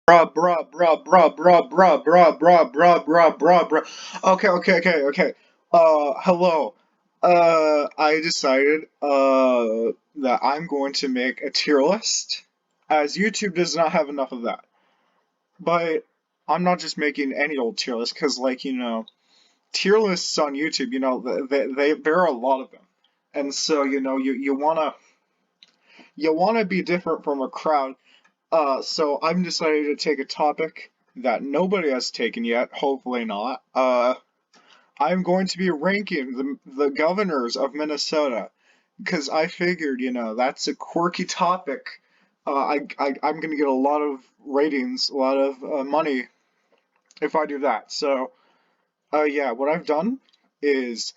Bruh, bruh, bruh, bruh, bruh, bruh, bruh, bruh, bruh, bruh, bruh, bruh. Okay. Hello. I decided, that I'm going to make a tier list, as YouTube does not have enough of that. But I'm not just making any old tier list, because, like, tier lists on YouTube, there are a lot of them. And so, you wanna be different from a crowd. So I'm decided to take a topic that nobody has taken yet, hopefully not. I'm going to be ranking the governors of Minnesota because I figured, that's a quirky topic. I'm going to get a lot of ratings, a lot of money if I do that. So, yeah, what I've done is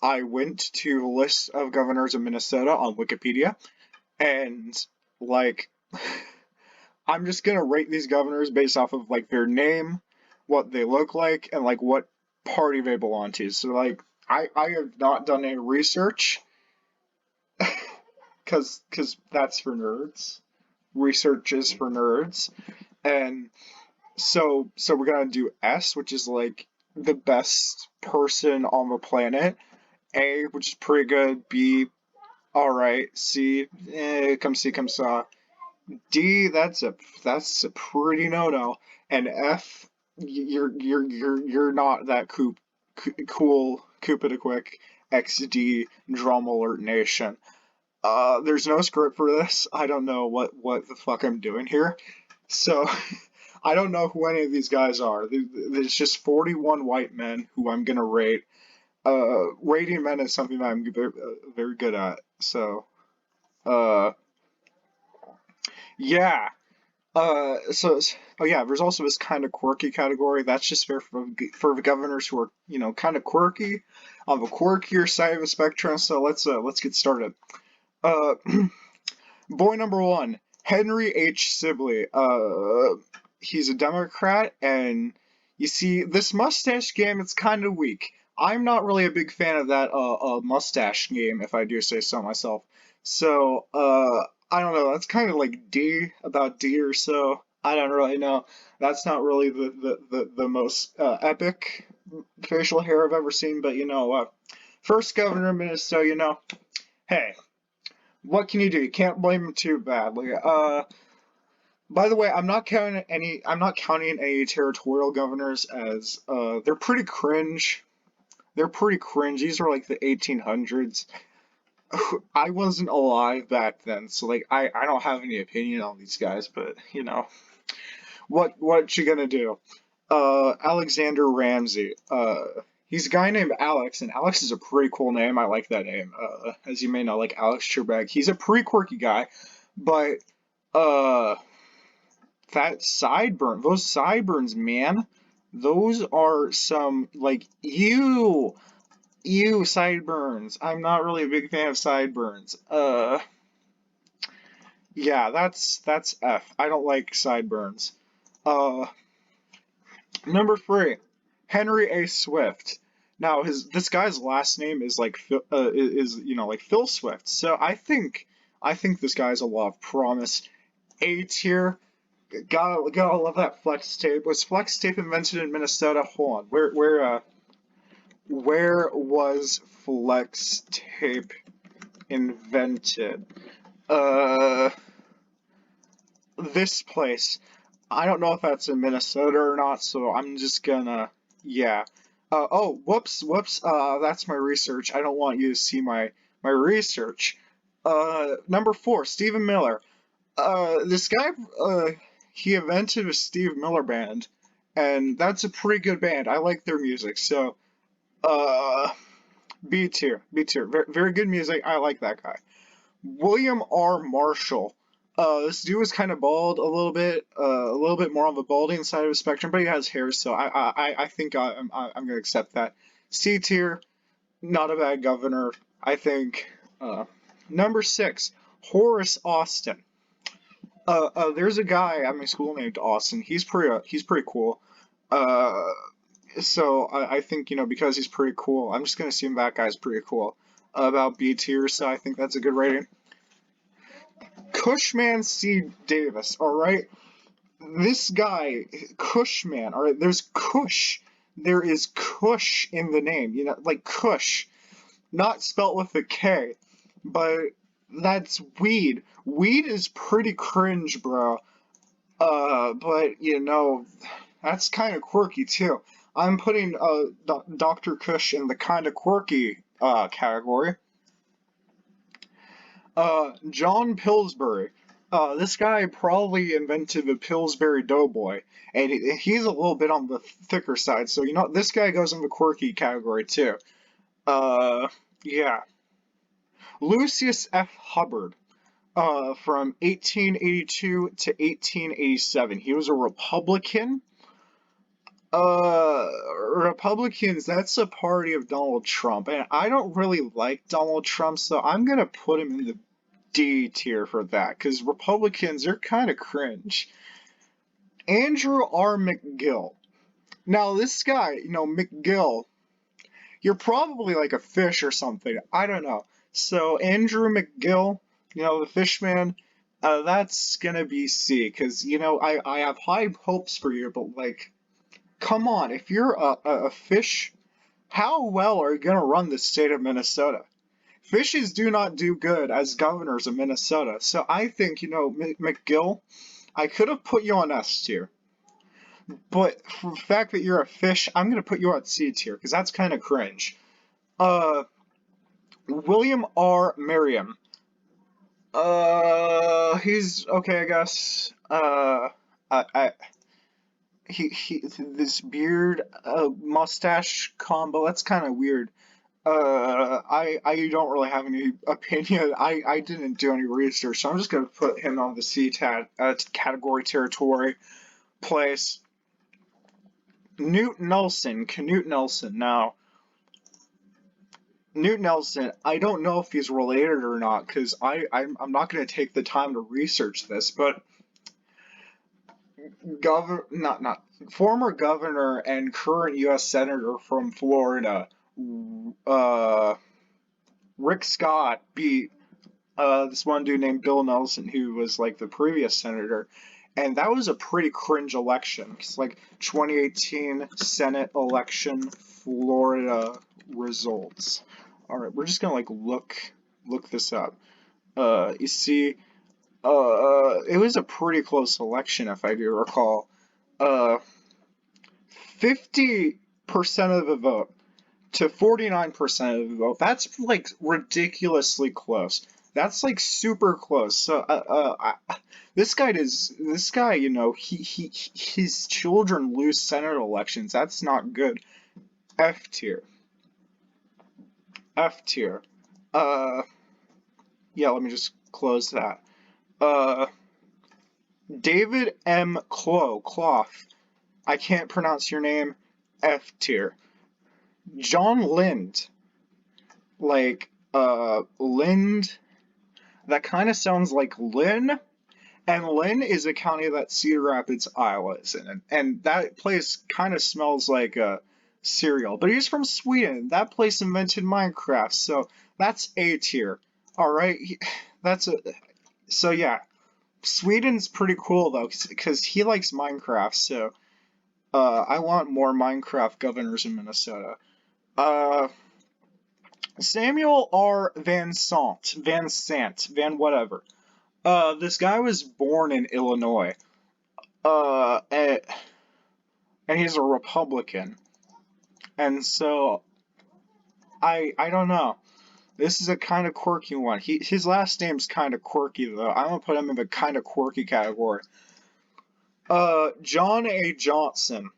I went to the list of governors of Minnesota on Wikipedia and, like, I'm just gonna rate these governors based off of like their name, what they look like, and like what party they belong to. So like I have not done any research because that's for nerds. Research is for nerds. And so we're gonna do S, which is like the best person on the planet. A, which is pretty good. B, all right. C, come see, come saw. D, that's a pretty no-no. And F, you're not that cool Koopa the Quick XD Drum Alert Nation. There's no script for this. I don't know what the fuck I'm doing here. So I don't know who any of these guys are. There's just 41 white men who I'm gonna rate. Rating men is something that I'm very good at. So uh yeah. Oh yeah, there's also this kind of quirky category. That's just for the governors who are, kind of quirky, on the quirkier side of the spectrum. So let's get started. Uh, boy number one, Henry H. Sibley. He's a Democrat, and you see, this mustache game, it's kind of weak. I'm not really a big fan of that mustache game, if I do say so myself. So, I don't know. That's kind of like D, about D or so. I don't really know. That's not really the most epic facial hair I've ever seen, but first governor of Minnesota, hey, what can you do? You can't blame him too badly. By the way, I'm not counting any territorial governors as they're pretty cringe. They're pretty cringe. These are like the 1800s. I wasn't alive back then, so like I don't have any opinion on these guys, but what you gonna do? Alexander Ramsey. He's a guy named Alex, and Alex is a pretty cool name. I like that name. As you may know, like Alex Trebek. He's a pretty quirky guy, but uh those sideburns, man, those are some like ew sideburns. I'm not really a big fan of sideburns. Yeah, that's F. I don't like sideburns. Uh, Number three, Henry A. Swift. Now this guy's last name is like like Phil Swift. So I think this guy's a lot of promise. A tier. Gotta love that flex tape. Was flex tape invented in Minnesota? Hold on. Where was flex tape invented? Uh, this place. I don't know if that's in Minnesota or not, so I'm just gonna, yeah. Oh, whoops. That's my research. I don't want you to see my research. Number four, Stephen Miller. This guy, he invented a Steve Miller Band, and that's a pretty good band. I like their music, so, uh, B tier. Very good music. I like that guy. William R. Marshall. This dude was kind of bald a little bit more on the balding side of the spectrum, but he has hair, so I think I'm gonna accept that. C tier, not a bad governor. I think. Number six, Horace Austin. There's a guy at my school named Austin. He's pretty cool. Uh, so I think because he's pretty cool, I'm just gonna assume that guy's pretty cool. About B tier, so I think that's a good rating. Cushman C. Davis. All right, This guy, Cushman, alright, there's Kush. There is Kush in the name, you know, like Kush. Not spelt with a K, but that's weed. Weed is pretty cringe, bro. But you know, that's kind of quirky too. I'm putting Dr. Kush in the kind of quirky category. John Pillsbury. This guy probably invented the Pillsbury Doughboy, and he's a little bit on the thicker side. So you know, this guy goes in the quirky category too. Yeah. Lucius F. Hubbard. From 1882 to 1887. He was a Republican. Republicans, that's a party of Donald Trump, and I don't really like Donald Trump, so I'm gonna put him in the D tier for that, because Republicans are kind of cringe. Andrew R. McGill. Now, this guy, you know, McGill, you're probably like a fish or something. I don't know. So, Andrew McGill, you know, the fish man, that's gonna be C, because, you know, I have high hopes for you, but, like, come on, if you're a fish, how well are you gonna run the state of Minnesota? Fishes do not do good as governors of Minnesota, so I think, you know, McGill, I could have put you on S tier, but for the fact that you're a fish, I'm gonna put you on C tier, because that's kind of cringe. Uh, William R. Merriam. He's okay, I guess. I this beard, mustache combo, that's kind of weird. I don't really have any opinion. I didn't do any research, so I'm just gonna put him on the category territory place. Knute Nelson, Knute Nelson. Now, Knute Nelson, I don't know if he's related or not, because I'm not gonna take the time to research this, but former governor and current U.S. senator from Florida, Rick Scott beat this one dude named Bill Nelson, who was like the previous senator, and that was a pretty cringe election. It's like 2018 Senate election, Florida results. All right, we're just gonna like look this up. You see, it was a pretty close election if I do recall. 50% of the vote to 49% of the vote. That's like ridiculously close. That's like super close. So this guy, you know, his children lose Senate elections. That's not good. F tier. F tier. Yeah, let me just close that. David M. Clough. I can't pronounce your name. F tier. John Lind. Like, Lind. That kind of sounds like Lynn. And Lynn is a county that Cedar Rapids, Iowa is in. And that place kind of smells like a cereal. But he's from Sweden. That place invented Minecraft. So that's A tier. Alright? So yeah. Sweden's pretty cool though, because he likes Minecraft. So I want more Minecraft governors in Minnesota. Samuel R. Van whatever. This guy was born in Illinois. And he's a Republican. And so, I don't know. This is a kind of quirky one. His last name's kind of quirky though. I'm gonna put him in the kind of quirky category. John A. Johnson.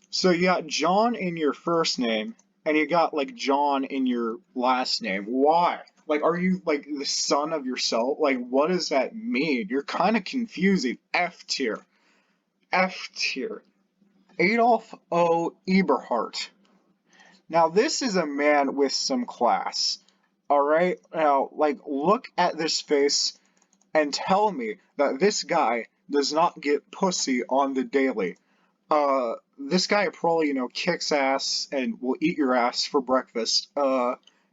So you got John in your first name, and you got like John in your last name. Why? Like, are you like the son of yourself? Like, what does that mean? You're kind of confusing. F tier. F tier. Adolf O. Eberhardt. Now, this is a man with some class. Alright? Now, like, look at this face and tell me that this guy does not get pussy on the daily. This guy probably, you know, kicks ass and will eat your ass for breakfast.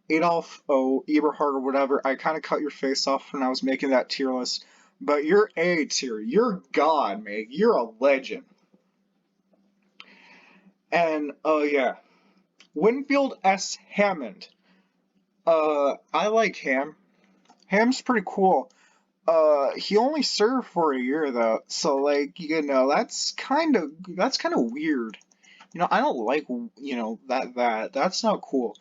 Adolf O. Eberhardt or whatever, I kind of cut your face off when I was making that tier list. but you're A tier. You're God, man. You're a legend. And yeah, Winfield S. Hammond. I like Ham. Ham's pretty cool. He only served for a year though, so like that's kind of weird. I don't like that's not cool.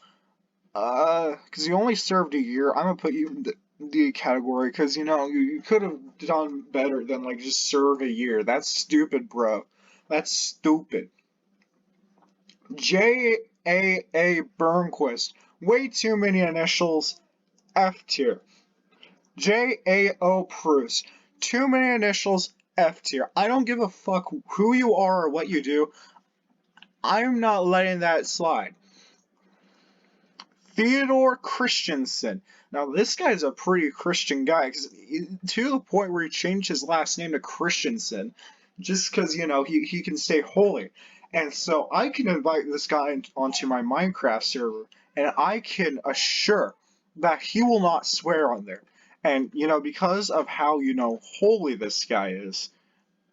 Because you only served a year, I'm gonna put you in the D category because you could have done better than like just serve a year. That's stupid, bro. That's stupid. J.A.A. Burnquist. Way too many initials. F tier. J.A.O. Bruce. Too many initials. F tier. I don't give a fuck who you are or what you do. I'm not letting that slide. Theodore Christensen. Now, this guy's a pretty Christian guy, to the point where he changed his last name to Christensen, just because, he can stay holy. And so I can invite this guy onto my Minecraft server, and I can assure that he will not swear on there. And, because of how, holy this guy is,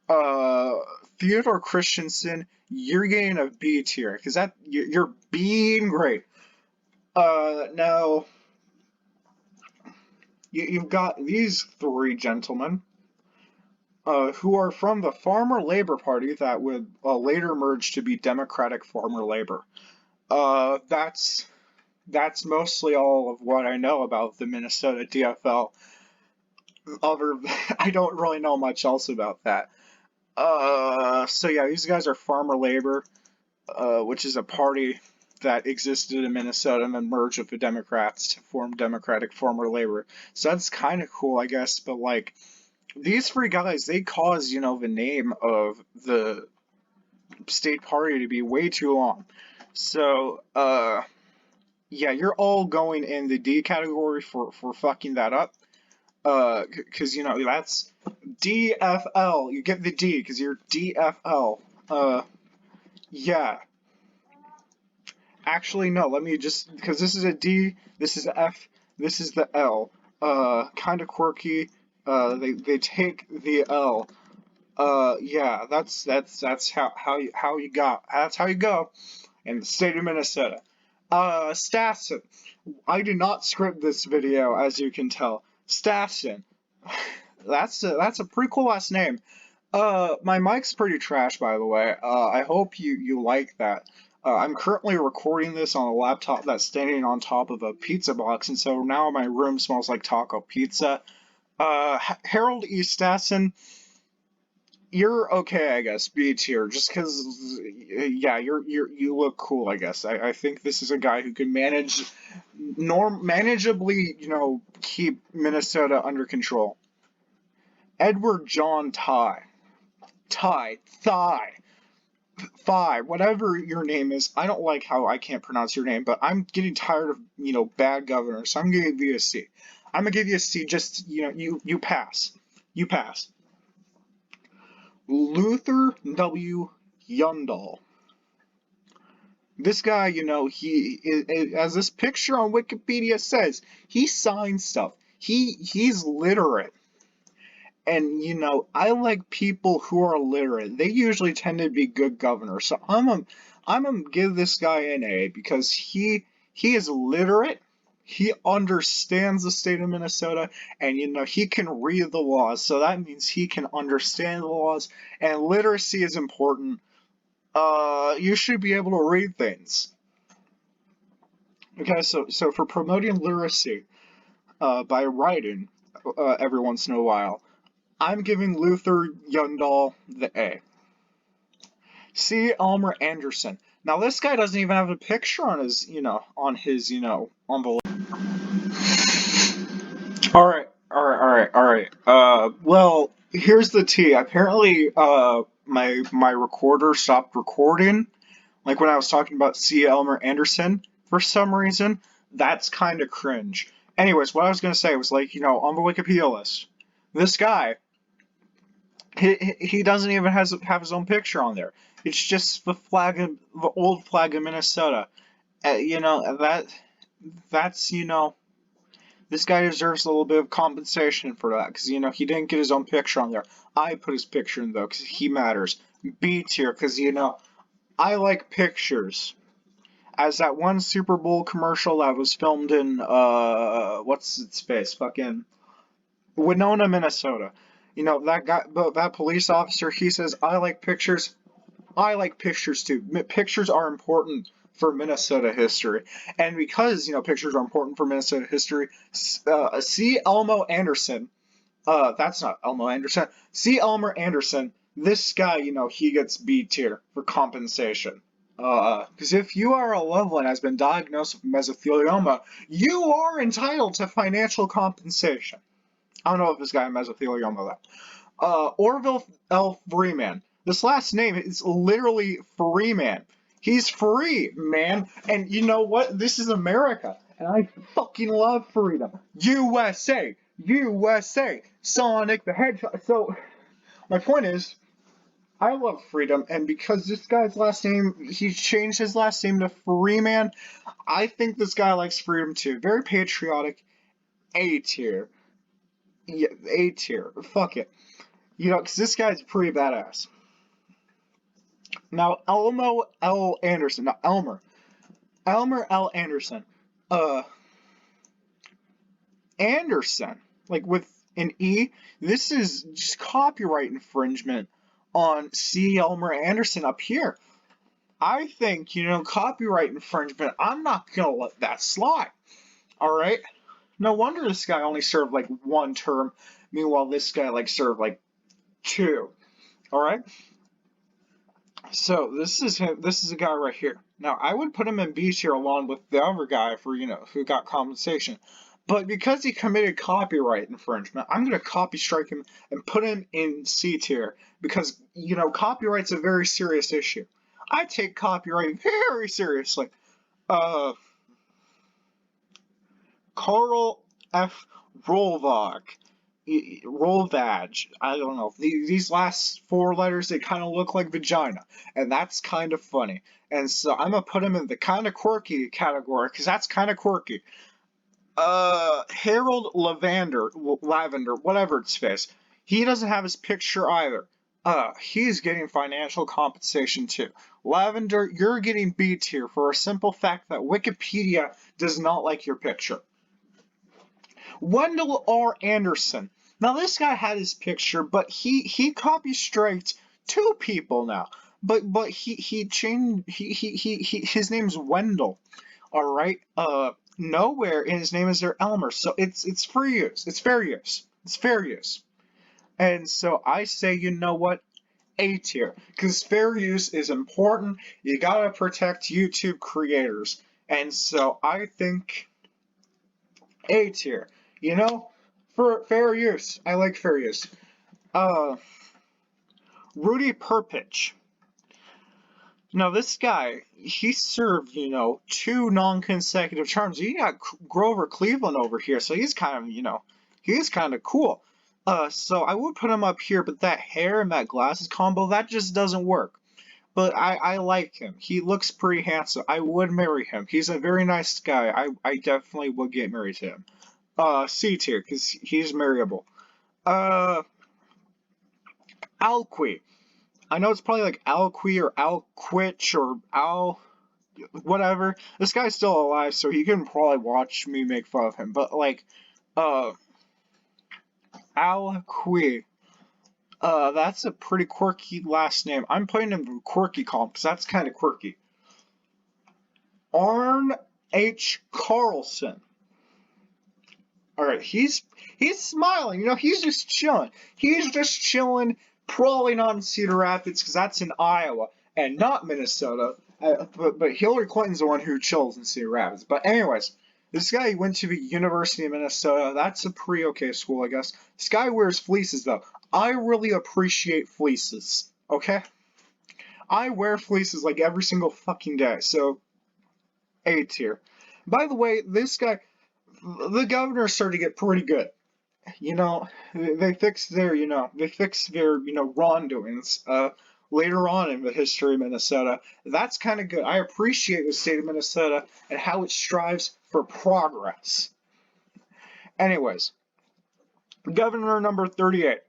uh, Theodore Christensen, you're getting a B tier, because you're being great. Now, you've got these three gentlemen, who are from the Farmer Labor Party that would later merge to be Democratic Farmer Labor. That's mostly all of what I know about the Minnesota DFL. Other, I don't really know much else about that. So yeah, these guys are Farmer Labor, which is a party that existed in Minnesota and then merged with the Democrats to form Democratic Farmer Labor. So that's kind of cool, I guess. But like these three guys, they caused the name of the state party to be way too long. So yeah, you're all going in the D category for fucking that up. Because that's DFL. You get the D because you're DFL. Yeah. Actually, no. Let me just because this is a D, this is a F, this is the L. Kind of quirky. They take the L. Yeah. That's how you got. That's how you go in the state of Minnesota. Stassen. I did not script this video, as you can tell. Stassen. That's a pretty cool last name. My mic's pretty trash, by the way. I hope you like that. I'm currently recording this on a laptop that's standing on top of a pizza box, and so now my room smells like taco pizza. Harold E. Stassen, you're okay, I guess. B tier, just because, yeah, you look cool, I guess. I think this is a guy who can manageably, keep Minnesota under control. Edward John Thigh. Thigh, whatever your name is. I don't like how I can't pronounce your name, but I'm getting tired of, bad governors, so I'm gonna give you a C. I'm gonna give you a C, just, you pass. You pass. Luther W. Yundall. This guy, as this picture on Wikipedia says, he signs stuff. He's literate. And I like people who are literate. They usually tend to be good governors. So I'm gonna give this guy an A because he is literate. He understands the state of Minnesota, and he can read the laws. So that means he can understand the laws, and literacy is important. You should be able to read things. Okay, so for promoting literacy, by writing, every once in a while, I'm giving Luther Yundall the A. C. Elmer Anderson. Now this guy doesn't even have a picture on his, on the. All right. Well, here's the T. Apparently, my recorder stopped recording. Like when I was talking about C. Elmer Anderson, for some reason, that's kind of cringe. Anyways, what I was gonna say was like, on the Wikipedia list, this guy, he doesn't even have his own picture on there. It's just the old flag of Minnesota. That's This guy deserves a little bit of compensation for that, because, he didn't get his own picture on there. I put his picture in, though, because he matters. B tier, because, I like pictures. As that one Super Bowl commercial that was filmed in, what's its face? Fucking Winona, Minnesota. That guy, that police officer, he says, I like pictures. I like pictures too. Pictures are important for Minnesota history. And because, pictures are important for Minnesota history, see Elmo Anderson. That's not Elmo Anderson. See Elmer Anderson. This guy, he gets B tier for compensation. Because if you are a loved one has been diagnosed with mesothelioma, you are entitled to financial compensation. I don't know if this guy has mesothelioma though. Orville L. Freeman. This last name is literally Freeman. He's free, man. And you know what? This is America. And I fucking love freedom. USA! USA! Sonic the Hedgehog. So, my point is, I love freedom, and because this guy's last name, he changed his last name to Freeman, I think this guy likes freedom too. Very patriotic. A tier. Yeah, A tier. Fuck it. Because this guy's pretty badass. Now, Elmo L. Anderson. Now, Elmer. Elmer L. Anderson. Anderson. Like with an E. This is just copyright infringement on C. Elmer Anderson up here. I think, copyright infringement, I'm not going to let that slide. Alright? No wonder this guy only served like 1 term. Meanwhile, this guy served 2. Alright? So this is him. This is a guy right here. Now I would put him in B tier along with the other guy for who got compensation, but because he committed copyright infringement, I'm gonna copy strike him and put him in C tier because copyright's a very serious issue. I take copyright very seriously. Carl F. Rolvag. Rolvag. I don't know. These last 4 letters, they kind of look like vagina. And that's kind of funny. And so I'm going to put him in the kind of quirky category, because that's kind of quirky. Harold Lavender, whatever its face. He doesn't have his picture either. He's getting financial compensation too. Lavender, you're getting B tier for a simple fact that Wikipedia does not like your picture. Wendell R. Anderson. Now this guy had his picture, but he copy striked 2 people now. But he changed his name's Wendell. All right. Nowhere in his name is there Elmer. So it's free use. It's fair use. It's fair use. And so I say, you know what? A tier, because fair use is important. You gotta protect YouTube creators. And so I think A tier. For fair use. I like fair use. Rudy Perpich. Now this guy, he served, 2 non-consecutive terms. You got Grover Cleveland over here, so he's kind of cool. So I would put him up here, but that hair and that glasses combo, that just doesn't work. But I like him. He looks pretty handsome. I would marry him. He's a very nice guy. I definitely would get married to him. C tier, because he's marryable. Alqui. I know it's probably like Alqui or Alquich or Al... whatever. This guy's still alive, so he can probably watch me make fun of him. But, Alqui. That's a pretty quirky last name. I'm putting him in quirky column, because that's kind of quirky. Arn H. Carlson. Alright, he's smiling, he's just chilling. He's just chilling, probably not in Cedar Rapids, because that's in Iowa, and not Minnesota. But Hillary Clinton's the one who chills in Cedar Rapids. But anyways, this guy went to the University of Minnesota. That's a pretty okay school, I guess. This guy wears fleeces, though. I really appreciate fleeces, okay? I wear fleeces like every single fucking day, so A tier. By the way, this guy... the governor started to get pretty good. They fixed their, wrongdoings, later on in the history of Minnesota. That's kind of good. I appreciate the state of Minnesota and how it strives for progress. Anyways, governor number 38,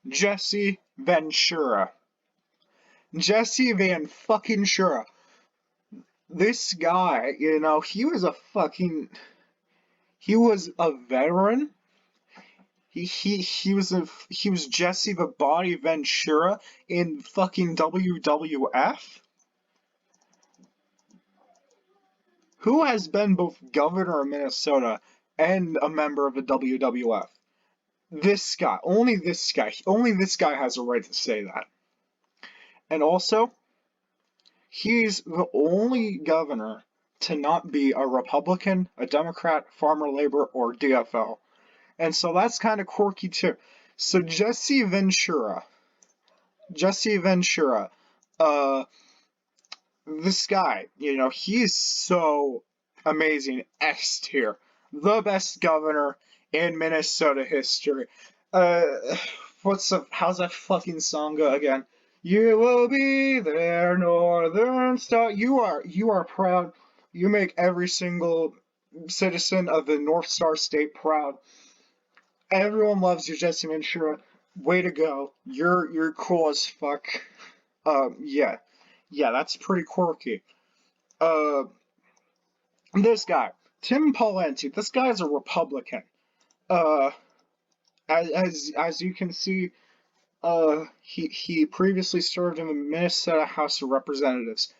Jesse Ventura. Jesse Van fucking Shura. This guy, he was a veteran. He was Jesse the Body Ventura in fucking WWF. Who has been both governor of Minnesota and a member of the WWF? This guy. Only this guy. Only this guy has a right to say that. And also, he's the only governor to not be a Republican, a Democrat, farmer labor, or DFL. And so that's kind of quirky too. So Jesse Ventura, this guy, he's so amazing. S tier, the best governor in Minnesota history. How's that fucking song go again? You will be there, Northern Star. You are proud. You make every single citizen of the North Star State proud. Everyone loves you, Jesse Ventura. Way to go. You're cool as fuck. Yeah, that's pretty quirky. This guy, Tim Pawlenty. This guy's a Republican. Uh, as you can see, he previously served in the Minnesota House of Representatives.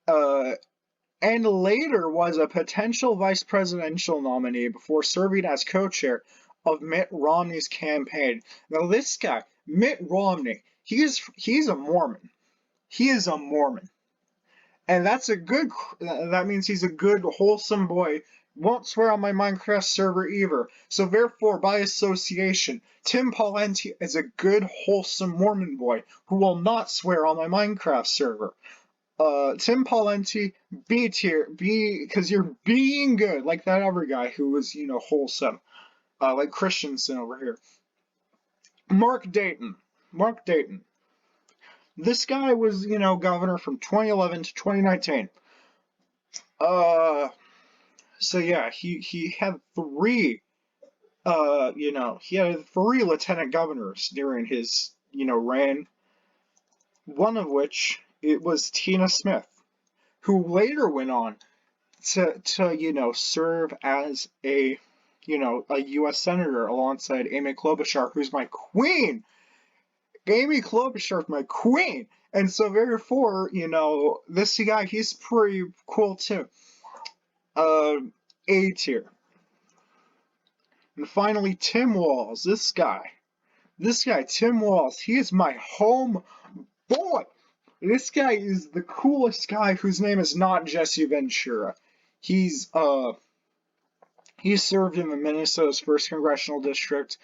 And later was a potential vice presidential nominee before serving as co-chair of Mitt Romney's campaign. Now this guy, Mitt Romney, he's a Mormon. He is a Mormon. And that means he's a good, wholesome boy. Won't swear on my Minecraft server either. So therefore, by association, Tim Pawlenty is a good, wholesome Mormon boy who will not swear on my Minecraft server. Tim Pawlenty, B tier, because you're being good, like that other guy who was, wholesome. Like Christensen over here. Mark Dayton. This guy was, governor from 2011 to 2019. So yeah, he had three, lieutenant governors during his, reign. One of which, it was Tina Smith, who later went on to serve as a U.S. Senator alongside Amy Klobuchar, who's my queen. Amy Klobuchar, my queen. And so therefore, this guy, he's pretty cool too. A tier. And finally, Tim Walz. This guy, Tim Walz, he is my home boy. This guy is the coolest guy whose name is not Jesse Ventura. He served in the Minnesota's 1st Congressional District,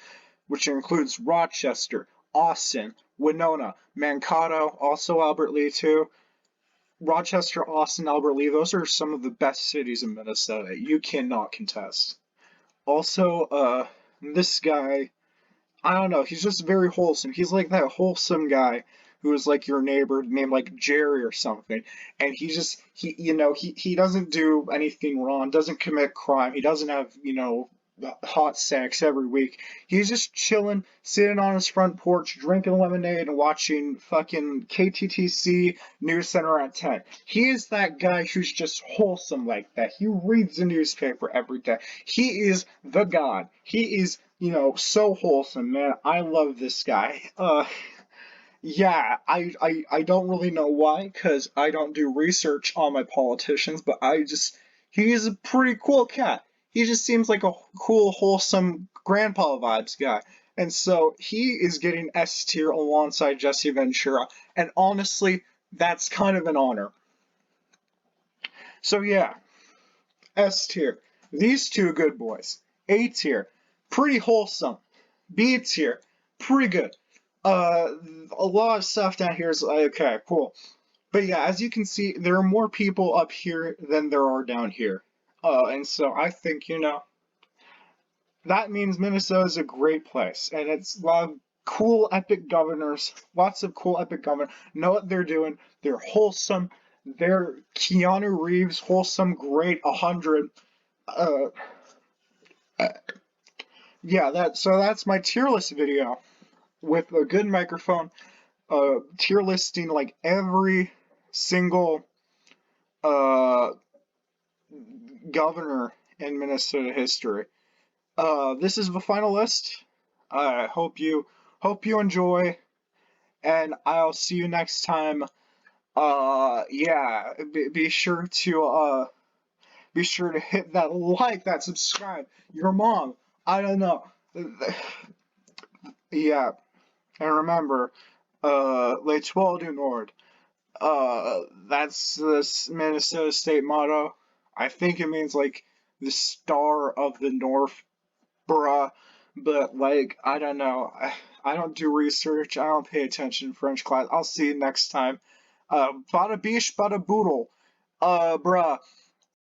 which includes Rochester, Austin, Winona, Mankato, also Albert Lea too. Rochester, Austin, Albert Lea, those are some of the best cities in Minnesota. You cannot contest. Also, this guy, I don't know, he's just very wholesome. He's like that wholesome guy who is like your neighbor named like Jerry or something. And he doesn't do anything wrong, doesn't commit crime. He doesn't have, hot sex every week. He's just chilling, sitting on his front porch, drinking lemonade and watching fucking KTTC News Center at 10. He is that guy who's just wholesome like that. He reads the newspaper every day. He is the god. He is, so wholesome, man. I love this guy. Yeah, I don't really know why, because I don't do research on my politicians, but he's a pretty cool cat. He just seems like a cool, wholesome grandpa vibes guy. And so he is getting S tier alongside Jesse Ventura. And honestly, that's kind of an honor. So yeah, S tier. These two good boys. A tier. Pretty wholesome. B tier. Pretty good. A lot of stuff down here is okay, cool. But yeah, as you can see, there are more people up here than there are down here. And so I think, that means Minnesota is a great place. And it's a lot of cool, epic governors. Lots of cool, epic governors. Know what they're doing. They're wholesome. They're Keanu Reeves, wholesome, great, 100. yeah, that's my tier list video with a good microphone, tier listing like every single uh governor in Minnesota history. This is the final list. I hope you enjoy, and I'll see you next time. Yeah, be sure to hit that like, that subscribe. Your mom, I don't know. Yeah, and remember, Les Toiles du Nord. That's the Minnesota state motto. I think it means like the Star of the North, bruh. But like, I don't know. I don't do research. I don't pay attention in French class. I'll see you next time. Bada beesh, bada boodle. Bruh.